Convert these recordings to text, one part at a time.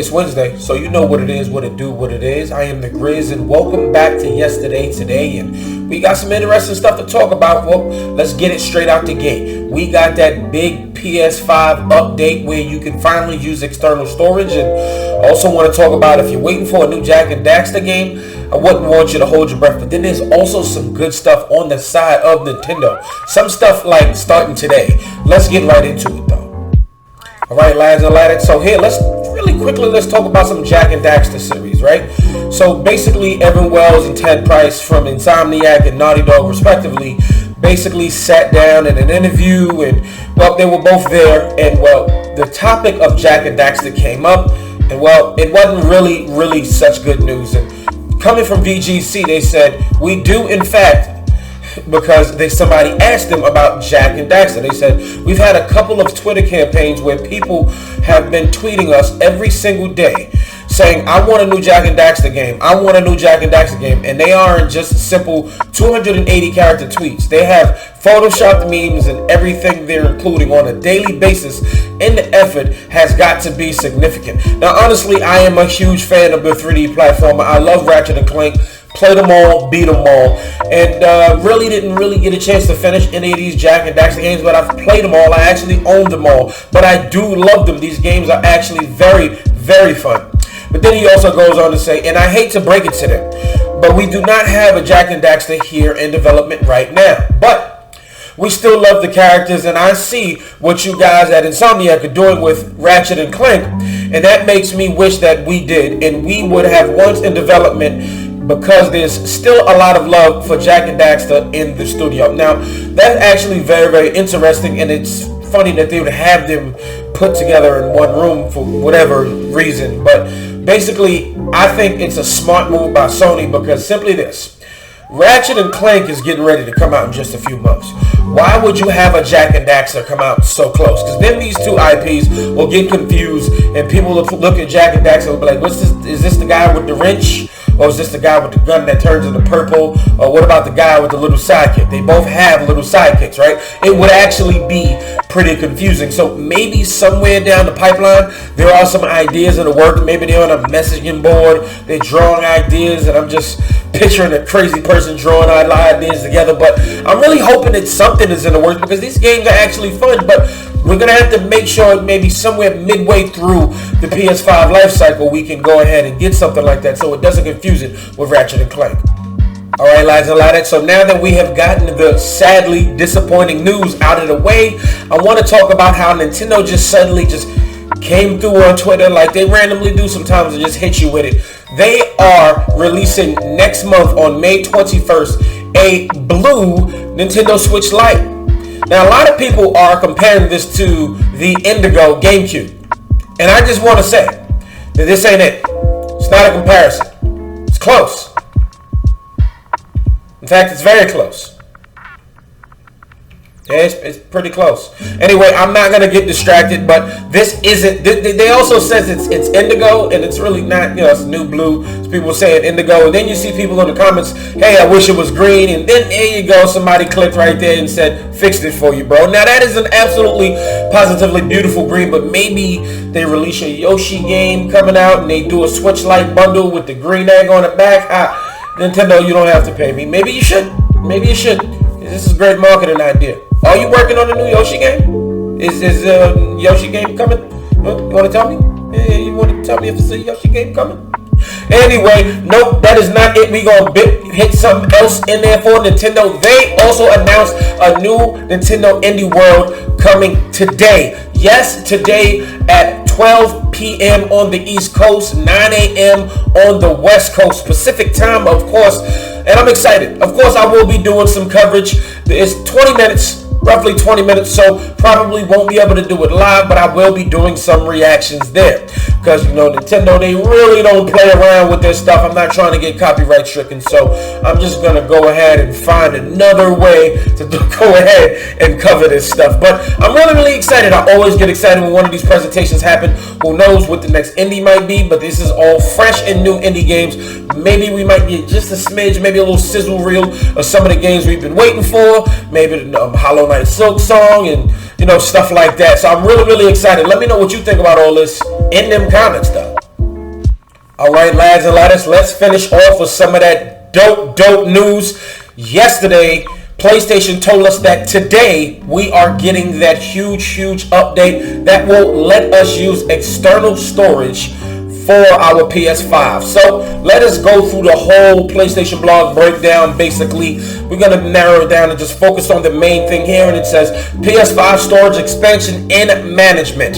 It's Wednesday, so you know what it is, what it do, what it is. I am the Grizz, and welcome back to Yesterday Today, and we got some interesting stuff to talk about. Well, let's get it straight out the gate. We got that big PS5 update where you can finally use external storage, and also want to talk about if you're waiting for a new Jak and Daxter game, I wouldn't want you to hold your breath. But then there's also some good stuff on the side of Nintendo. Some stuff like starting today. Let's get right into it though. Alright, lads and lads, so here, let's talk about some Jak and Daxter series, right? So basically, Evan Wells and Ted Price from Insomniac and Naughty Dog, respectively, basically sat down in an interview, and, well, they were both there, and, well, the topic of Jak and Daxter came up, and, well, it wasn't really such good news. And coming from VGC, they said, we do, in fact, because somebody asked them about Jak and Daxter. They said, we've had a couple of Twitter campaigns where people have been tweeting us every single day saying, I want a new Jak and Daxter game. I want a new Jak and Daxter game. And they aren't just simple 280 character tweets. They have photoshopped memes and everything they're including on a daily basis, and the effort has got to be significant. Now, honestly, I am a huge fan of the 3D platformer. I love Ratchet and Clank. Played them all, beat them all, and really didn't get a chance to finish any of these Jak and Daxter games, but I've played them all. I actually owned them all, but I do love them. These games are actually very fun. But then he also goes on to say, and I hate to break it to them, but we do not have a Jak and Daxter here in development right now, but we still love the characters, and I see what you guys at Insomniac are doing with Ratchet and Clank, and that makes me wish that we did, and we would have once in development, because there's still a lot of love for Jak and Daxter in the studio. Now, that's actually very interesting, and it's funny that they would have them put together in one room for whatever reason. But basically, I think it's a smart move by Sony, because simply this. Ratchet and Clank is getting ready to come out in just a few months. Why would you have a Jak and Daxter come out so close? Because then these two IPs will get confused, and people will look at Jak and Daxter and be like, what's this? Is this the guy with the wrench? Or is this the guy with the gun that turns into purple? Or what about the guy with the little sidekick? They both have little sidekicks, right? It would actually be pretty confusing. So maybe somewhere down the pipeline, there are some ideas in the work. Maybe they're on a messaging board. They're drawing ideas, and I'm just picturing a crazy person drawing ideas together. But I'm really hoping that something is in the works, because these games are actually fun. But we're going to have to make sure maybe somewhere midway through the PS5 life cycle, we can go ahead and get something like that so it doesn't confuse it with Ratchet and Clank. Alright, lads and lads, so now that we have gotten the sadly disappointing news out of the way, I want to talk about how Nintendo suddenly came through on Twitter like they randomly do sometimes and just hit you with it. They are releasing next month on May 21st a blue Nintendo Switch Lite. Now, a lot of people are comparing this to the Indigo GameCube. And I just want to say that this ain't it. It's not a comparison. It's close. In fact, it's very close. Yeah, it's pretty close. Anyway, I'm not going to get distracted, but this isn't... They also says it's indigo, and it's really not, it's new blue. So people saying indigo, and then you see people in the comments, hey, I wish it was green, and then there you go, somebody clicked right there and said, fixed it for you, bro. Now, that is an absolutely, positively beautiful green, but maybe they release a Yoshi game coming out, and they do a Switch Lite bundle with the green egg on the back. Nintendo, you don't have to pay me. Maybe you should. Maybe you should. This is a great marketing idea. Are you working on a new Yoshi game? Is Yoshi game coming? You want to tell me? Yeah, you want to tell me if it's a Yoshi game coming? Anyway, nope, that is not it. We gonna hit something else in there for Nintendo. They also announced a new Nintendo Indie World coming today. Yes, today at 12 p.m. on the East Coast, 9 a.m. on the West Coast, Pacific time, of course. And I'm excited. Of course, I will be doing some coverage. It's 20 minutes. Roughly 20 minutes, so probably won't be able to do it live, but I will be doing some reactions there. Because, Nintendo, they really don't play around with their stuff. I'm not trying to get copyright stricken, so I'm just going to go ahead and find another way to go ahead and cover this stuff. But I'm really excited. I always get excited when one of these presentations happen. Who knows what the next indie might be, but this is all fresh and new indie games. Maybe we might get just a smidge, maybe a little sizzle reel of some of the games we've been waiting for. Maybe Hollow Knight Silk Song and stuff like that. So I'm really excited. Let me know what you think about all this in them comments though. All right, lads and laddies, let's finish off with some of that dope news. Yesterday, PlayStation told us that today we are getting that huge update that will let us use external storage for our PS5. So let us go through the whole PlayStation blog breakdown. Basically, we're going to narrow it down and just focus on the main thing here. And it says PS5 storage expansion and management.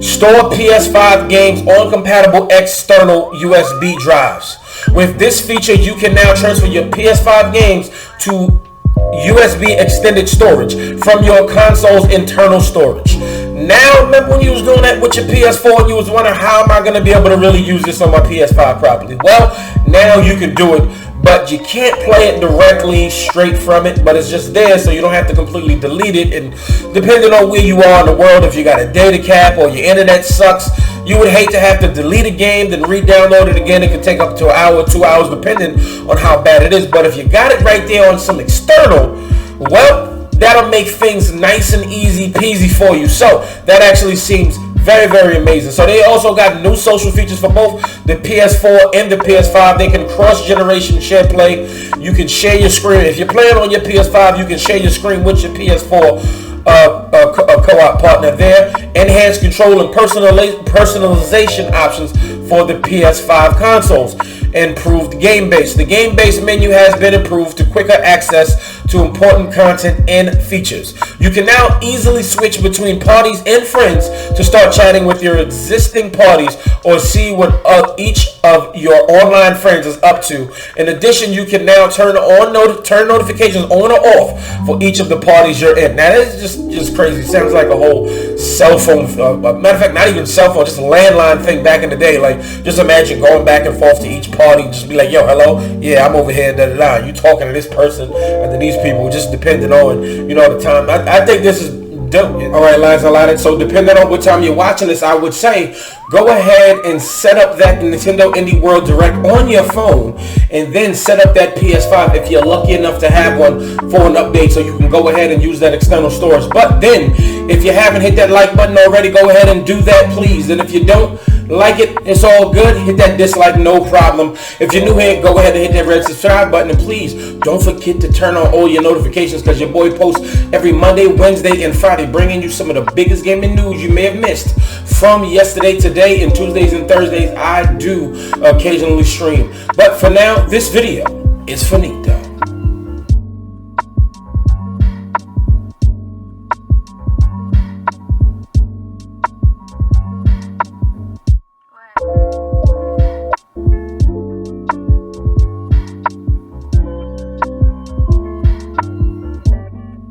Store PS5 games on compatible external USB drives. With this feature, you can now transfer your PS5 games to USB extended storage from your console's internal storage. Now, remember when you was doing that with your PS4 and you was wondering, how am I going to be able to really use this on my PS5 properly? Well, now you can do it, but you can't play it directly straight from it, but it's just there, so you don't have to completely delete it. And depending on where you are in the world, if you got a data cap or your internet sucks, you would hate to have to delete a game, then re-download it again. It could take up to an hour, 2 hours, depending on how bad it is. But if you got it right there on some external, well, that'll make things nice and easy peasy for you. So that actually seems very amazing. So they also got new social features for both the PS4 and the PS5. They can cross-generation share play. You can share your screen. If you're playing on your PS5, you can share your screen with your PS4 co-op partner there. Enhanced control and personalization options for the PS5 consoles. Improved game base. The game base menu has been improved to quicker access to important content and features. You can now easily switch between parties and friends to start chatting with your existing parties or see what each of your online friends is up to. In addition, you can now turn notifications on or off for each of the parties you're in. Now, that is just crazy. It sounds like a whole cell phone, matter of fact, not even cell phone, just a landline thing back in the day. Like, just imagine going back and forth to each party, just be like, yo, hello, yeah, I'm over here, you talking to this person, and then these people, just depending on, the time. I think this is dope. All right, lads and laddies, so depending on what time you're watching this, I would say go ahead and set up that Nintendo Indie World Direct on your phone, and then set up that PS5 if you're lucky enough to have one for an update, so you can go ahead and use that external storage. But then, if you haven't hit that like button already, go ahead and do that, please. And if you don't like it, it's all good. Hit that dislike, no problem. If you're new here, go ahead and hit that red subscribe button. And please, don't forget to turn on all your notifications, because your boy posts every Monday, Wednesday, and Friday, bringing you some of the biggest gaming news you may have missed from yesterday, today, and Tuesdays and Thursdays. I do occasionally stream. But for now, this video is finito.